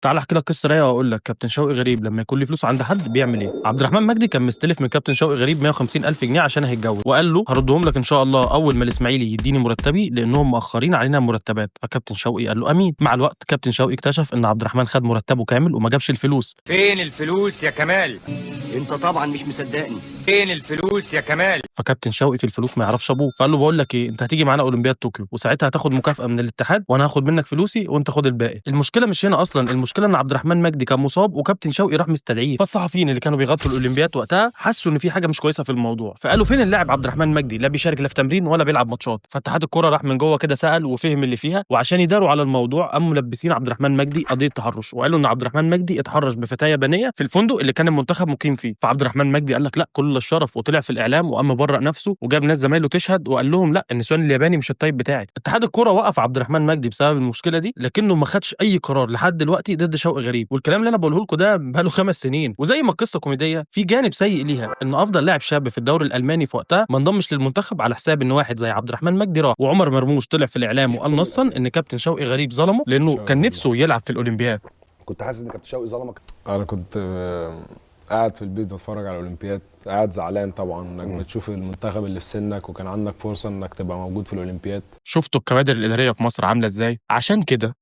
تعال احكي لك قصه رايقه واقول لك كابتن شوقي غريب لما يكون لي فلوس عند حد بيعمل ايه. عبد الرحمن مجدي كان مستلف من كابتن شوقي غريب 150 الف جنيه عشان هيتجوز، وقال له هردهم لك ان شاء الله اول ما الاسماعيلي يديني مرتبي لانهم مأخرين علينا مرتبات. فكابتن شوقي قال له امين. مع الوقت كابتن شوقي اكتشف ان عبد الرحمن خد مرتبه كامل وما جابش الفلوس. فين الفلوس يا كمال؟ انت طبعا مش مصدقني. فين الفلوس يا كمال؟ فكابتن شوقي في الفلوس ما يعرفش ابوه، فقال له بقول لك ايه، انت هتيجي معانا اولمبياد طوكيو وساعتها هتاخد مكافاه من الاتحاد وانا هاخد منك فلوسي وانت خد الباقي. المشكله مش هنا اصلا، المشكله ان عبد الرحمن مجدي كان مصاب وكابتن شوقي راح مستدعيه. فالصحفيين اللي كانوا بيغطوا الاولمبياد وقتها حسوا ان في حاجه مش كويسه في الموضوع، فقالوا فين اللاعب عبد الرحمن مجدي؟ لا بيشارك لا في تمرين ولا بيلعب ماتشات. فاتحاد الكره راح من جوه كده سال وفهم اللي فيها، وعشان يداروا على الموضوع قاموا ملبسين عبد الرحمن مجدي قضيه تحرش، وقالوا ان عبد الرحمن مجدي اتحرش بفتاه يابانيه في الفندق اللي كان المنتخب مقيم فيه. فعبد الرحمن مجدي قال لك لا كل الشرف وطلع في الاعلام وقام مبرأ نفسه وجاب ناس زمايله تشهد وقال لهم لا النسوان الياباني مش الطيب بتاعي. اتحاد الكره وقف عبد الرحمن مجدي بسبب المشكله دي، لكنه ما خدش اي قرار لحد دلوقتي ضد شوقي غريب. والكلام اللي انا بقوله لكم ده بقاله 5 سنين. وزي ما القصه كوميديه في جانب سيء ليها، ان افضل لاعب شاب في الدوري الالماني في وقتها ما انضمش للمنتخب على حساب ان واحد زي عبد الرحمن مجدي راح. وعمر مرموش طلع في الاعلام وقال نصا ان كابتن شوقي غريب ظلمه لانه كان نفسه يلعب في الاولمبياد. كنت حاسس ان كابتن شوقي ظلمك؟ انا كنت قاعد في البيت بتفرج على الاولمبياد، قاعد زعلان طبعا انك بتشوف المنتخب اللي في سنك وكان عندك فرصه انك تبقى موجود في الاولمبياد. شفتوا الكوادر الاداريه في مصر عامله ازاي؟ عشان كده